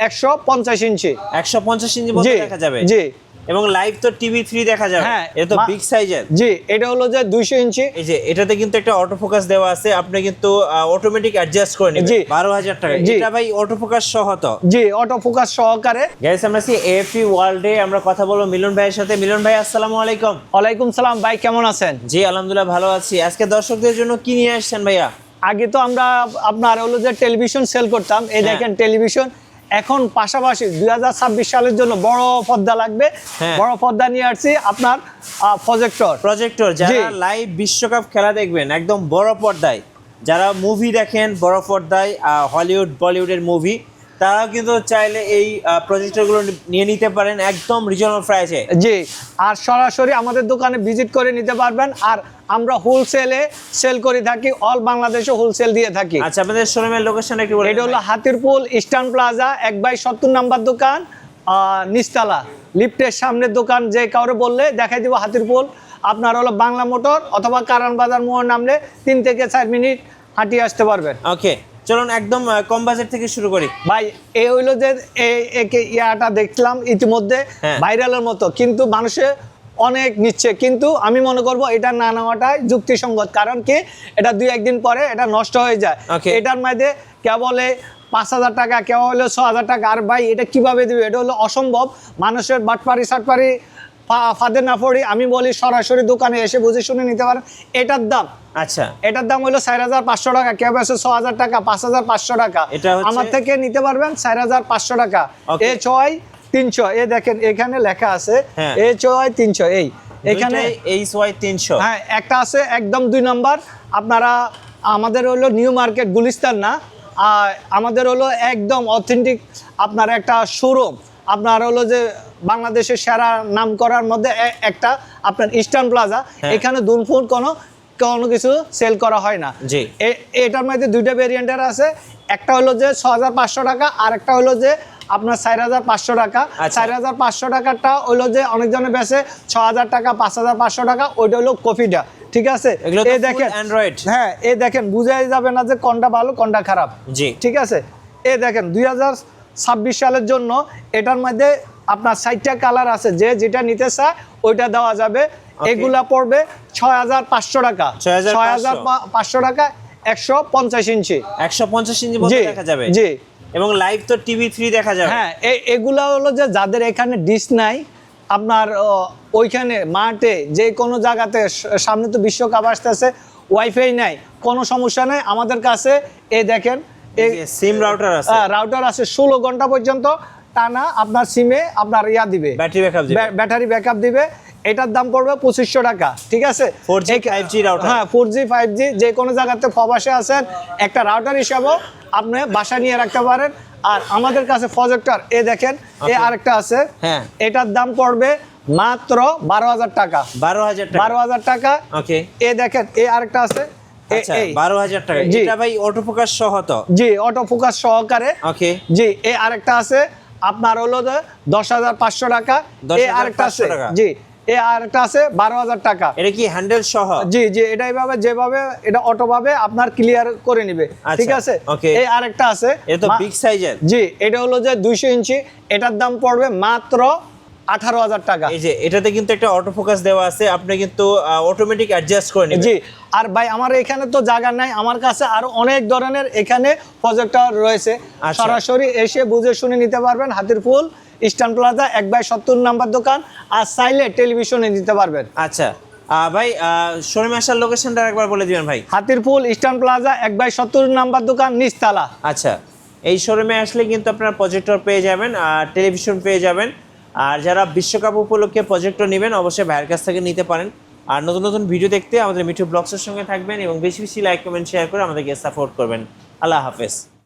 150 ইঞ্চি। 150 ইঞ্চি মধ্যে দেখা যাবে। জি। এবং লাইভ তো টিভি 3 দেখা যাবে। হ্যাঁ, এটা তো বিগ সাইজের। জি, এটা হলো যে 200 ইঞ্চি। এই যে এটাতে কিন্তু একটা অটো ফোকাস দেওয়া আছে, আপনি কিন্তু অটোমেটিক অ্যাডজাস্ট করে নেবেন। 12,000 টাকা। এটা ভাই অটো ফোকাস সহ তো? জি, অটো ফোকাস সহকারে। গাইস, আমরা আছি এএফপি ওয়ার্ল্ডে, আমরা কথা বলবো মিলন ভাইয়ের সাথে। মিলন ভাই, আসসালামু আলাইকুম। ওয়ালাইকুম সালাম ভাই, কেমন আছেন? জি আলহামদুলিল্লাহ ভালো আছি। আজকে দর্শকদের জন্য কি নিয়ে আসছেন ভাইয়া? আগে তো আমরা আপনার হলো যে টেলিভিশন সেল করতাম, এই দেখেন টেলিভিশন। এখন পাশাপাশি 2026 সালের জন্য বড় পর্দা লাগবে, বড় পর্দা নিয়ে আসছি আপনার প্রজেক্টর। যারা লাইভ বিশ্বকাপ খেলা দেখবেন একদম বড় পর্দায়, যারা মুভি দেখেন বড় পর্দায়, হলিউড বলিউডের মুভি, তারাও কিন্তু চাইলে এই প্রজেক্টরগুলো নিয়ে নিতে পারেন একদম রিজনেবল প্রাইসে। জি, আর সরাসরি আমাদের দোকানে ভিজিট করে নিতে পারবেন। আর আমরা হোলসেলে সেল করে থাকি, অল বাংলাদেশে হোলসেল দিয়ে থাকি। আচ্ছা, আপনাদের শোরুমের লোকেশন একটু বলুন। এটা হলো হাতিরপুল ইস্টার্ন প্লাজা 1/70 নাম্বার দোকান, নিচতলা লিফটের সামনের দোকান। যে কাউরে বললে দেখাই দিব হাতিরপুল। আপনার হলো বাংলা মোটর অথবা কারণ বাজার মোড় নামলে 3 থেকে 4 মিনিট হাঁটিয়ে আসতে পারবেন। ওকে, চলুন একদম কম বাজেট থেকে শুরু করি ভাই। এই হইলো যে ইয়াটা দেখলাম ইতিমধ্যে ভাইরালের মতো, কিন্তু মানুষে অনেক নিচ্ছে, কিন্তু আমি মনে করব এটা না নেওয়াটাই যুক্তিসঙ্গত। কারণ কি, এটা 2-1 দিন পরে এটা নষ্ট হয়ে যায়। এটার মধ্যে কে বলে 5,000 টাকা, কেউ হলো 6,000 টাকা। আর ভাই এটা কিভাবে দিবে? এটা হলো অসম্ভব। মানুষের বাটপারি সাটপারি ফাঁদে না পড়ি। আমি বলি সরাসরি দোকানে এসে বুঝে শুনে নিতে পারেন। এটার দাম, আচ্ছা, এটার দাম হলো 4,500 টাকা। কেউ আছে 6,000 টাকা, 5,500 টাকা। আমার থেকে নিতে পারবেন 4,500 টাকা। A6-300, এ দেখেন এখানে লেখা আছে A6-300। এই এখানে A6-300। হ্যাঁ, একটা আছে একদম 2 নম্বর। আপনারা আমাদের হলো নিউ মার্কেট গুলিস্তান না, আমাদের হলো একদম অথেন্টিক আপনার একটা শোরুম। আপনার হলো যে বাংলাদেশের সেরা নাম করার মধ্যে একটা আপনার ইস্টার্ন প্লাজা। এখানে দুনফুন কোনো কিছু সেল করা হয় না। এটার মধ্যে 2টা ভেরিয়েন্টের আছে। একটা হলো যে 6,500 টাকা, আর একটা হলো যে আপনার 4,500 টাকা। 4,500 টাকাটা হলো যে অনেকজনের বেশে 6,000 টাকা, 5,500 টাকা। ওইটা হলো কফিটা, ঠিক আছে? এই দেখেন অ্যান্ড্রয়েড। হ্যাঁ, এই দেখেন বুঝাই যাবে না যে কোনটা ভালো কোনটা খারাপ। ঠিক আছে, এই দেখেন 2026 সালের জন্য এটার মধ্যে আপনার 60টা কালার আছে। যে যেটা নিতে চায় ওইটা দেওয়া যাবে। এগুলা পড়বে 6,500 টাকা। 6,500 টাকা 150 ইঞ্চি। 150 ইঞ্চি মধ্যে দেখা যাবে। জি, এবং লাইভ তো টিভি 3 দেখা যাবে। হ্যাঁ, এগুলা হলো যে যাদের এখানে ডিশ নাই, আপনার ওইখানে মাঠে যে কোনো জায়গাতে, সামনে তো বিশ্বকাপ আসতেছে, ওয়াইফাই নাই, কোনো সমস্যা নেই। আমাদের কাছে এই দেখেন সিম রাউটার আছে। রাউটার আছে 16 ঘন্টা পর্যন্ত টানা আপনার সিমে আপনার দিবে, ব্যাটারি ব্যাকআপ দিবে। এটার দাম পড়বে 2,500 টাকা, ঠিক আছে? 4G 5G router. হ্যাঁ, 4G 5G যে কোনো জায়গাতে প্রবাসে আছেন, একটা রাউটার হিসাবেও আপনি বাসা নিয়ে রাখতে পারেন। আর আমাদের কাছে প্রজেক্টর দেখেন, আরেকটা আছে। এটার দাম পড়বে মাত্র 12,000 টাকা। 12,000 টাকা। ওকে, দেখেন আরেকটা আছে 12,000 টাকা। এটা ভাই অটো ফোকাস সহ তো? জি, অটো ফোকাস সহকারে। ওকে, জি। আরেকটা আছে আপনার হলো 10,500 টাকা। আরেকটা আছে, জি, আরেকটা আছে 12,000 টাকা। এটা কি হ্যান্ডেল সহ? জি জি, এটা এইভাবে যেভাবে এটা অটো ভাবে আপনার ক্লিয়ার করে নিবে, ঠিক আছে? আরেকটা আছে, এটা তো বিগ সাইজের। জি, এটা হলো যে 200 ইঞ্চি। এটার দাম পড়বে মাত্র 18,000 টাকা। এই যে এটাতে কিন্তু একটা অটো ফোকাস দেওয়া আছে, আপনি কিন্তু অটোমেটিক অ্যাডজাস্ট করে নেবেন। জি। আর ভাই আমার এখানে তো জায়গা নাই, আমার কাছে আরো অনেক ধরনের এখানে প্রজেক্টর রয়েছে। সরাসরি এসে বুঝে শুনে নিতে পারবেন। হাতিরপুল ইস্টার্ন প্লাজা 1/70 নাম্বার দোকান। আর চাইলে টেলিভিশনে নিতে পারবেন। আচ্ছা ভাই, শোরুমে আসার লোকেশনটা একবার বলে দিবেন ভাই। হাতিরপুল ইস্টার্ন প্লাজা 1/70 নাম্বার দোকান, নিচতলা। আচ্ছা, এই শোরুমে আসলে কিন্তু আপনারা প্রজেক্টর পেয়ে যাবেন আর টেলিভিশন পেয়ে যাবেন। আর যারা বিশ্বকাপ উপলক্ষে প্রজেক্টর নেবেন অবশ্যই ভাইয়ের কাছ থেকে নিতে পারেন। আর নতুন নতুন ভিডিও দেখতে আমাদের মিঠু ব্লগসের সঙ্গে থাকবেন এবং বেশি বেশি লাইক কমেন্ট শেয়ার করে আমাদেরকে সাপোর্ট করবেন। আল্লাহ হাফেজ।